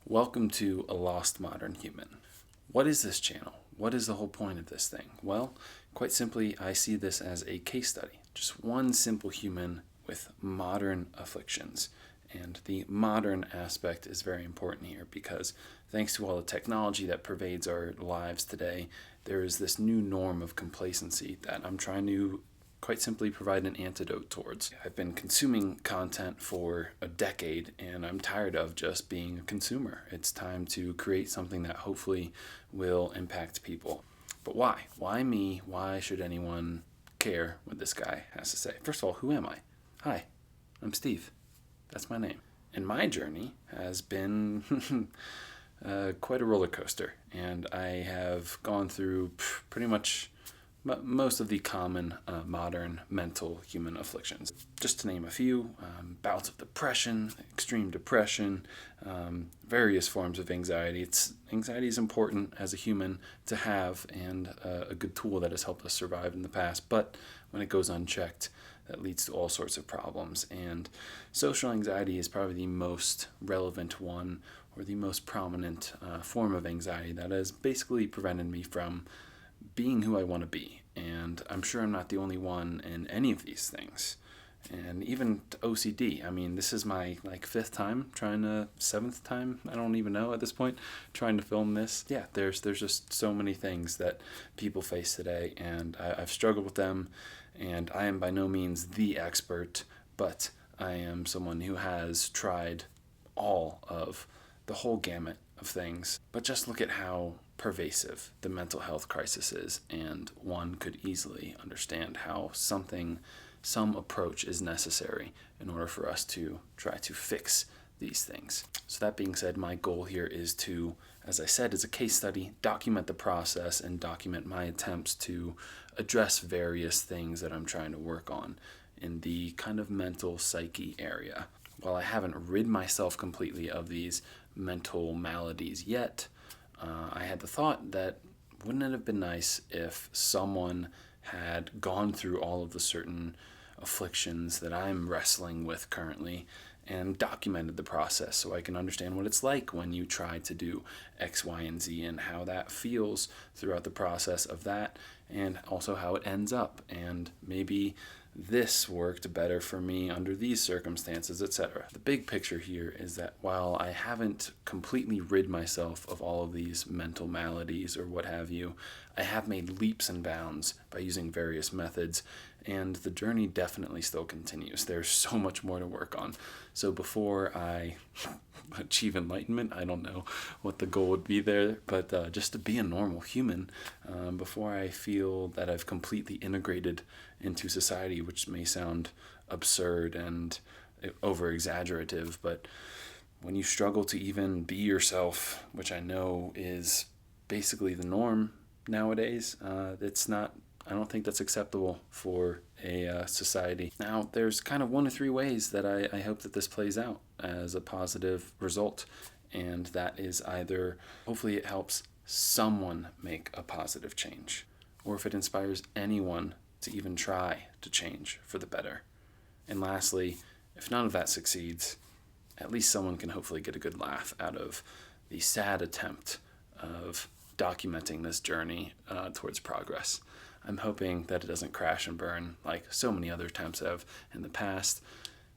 Welcome to A Lost Modern Human. What is this channel? What is the whole point of this thing? Well, quite simply, I see this as a case study. Just one simple human with modern afflictions. And the modern aspect is very important here because thanks to all the technology that pervades our lives today, there is this new norm of complacency that I'm trying to quite simply provide an antidote towards. I've been consuming content for a decade and I'm tired of just being a consumer. It's time to create something that hopefully will impact people. But why? Why me? Why should anyone care what this guy has to say? First of all, who am I? Hi, I'm Steve. That's my name. And my journey has been quite a roller coaster, and I have gone through pretty much most of the common modern mental human afflictions. Just to name a few, bouts of depression, extreme depression, various forms of anxiety. Anxiety is important as a human to have and a good tool that has helped us survive in the past, but when it goes unchecked, that leads to all sorts of problems. And social anxiety is probably the most relevant one, or the most prominent form of anxiety that has basically prevented me from being who I want to be. And I'm sure I'm not the only one in any of these things. And even OCD. I mean, this is my fifth time seventh time, I don't even know at this point, trying to film this. Yeah, there's just so many things that people face today, and I've struggled with them, and I am by no means the expert, but I am someone who has tried all of the whole gamut of things. But just look at how pervasive the mental health crisis is, and one could easily understand how some approach is necessary in order for us to try to fix these things. So that being said, my goal here is to, as I said, as a case study, document the process and document my attempts to address various things that I'm trying to work on in the kind of mental psyche area. While I haven't rid myself completely of these mental maladies yet, I had the thought that wouldn't it have been nice if someone had gone through all of the certain afflictions that I'm wrestling with currently and documented the process so I can understand what it's like when you try to do X, Y, and Z, and how that feels throughout the process of that, and also how it ends up, and maybe this worked better for me under these circumstances, etc. The big picture here is that while I haven't completely rid myself of all of these mental maladies or what have you, I have made leaps and bounds by using various methods, and the journey definitely still continues. There's so much more to work on. So before I achieve enlightenment, I don't know what the goal would be there, but just to be a normal human, before I feel that I've completely integrated into society, which may sound absurd and over-exaggerative, but when you struggle to even be yourself, which I know is basically the norm nowadays, I don't think that's acceptable for a society. Now, there's kind of 1 or 3 ways that I hope that this plays out as a positive result, and that is either hopefully it helps someone make a positive change, or if it inspires anyone to even try to change for the better. And lastly, if none of that succeeds, at least someone can hopefully get a good laugh out of the sad attempt of documenting this journey towards progress. I'm hoping that it doesn't crash and burn like so many other attempts have in the past,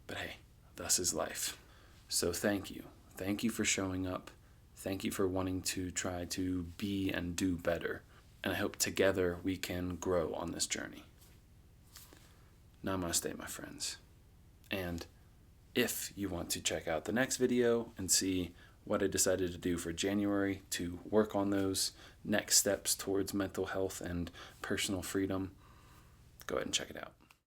but hey, thus is life. So thank you. Thank you for showing up. Thank you for wanting to try to be and do better. And I hope together we can grow on this journey. Namaste, my friends. And if you want to check out the next video and see what I decided to do for January to work on those next steps towards mental health and personal freedom, go ahead and check it out.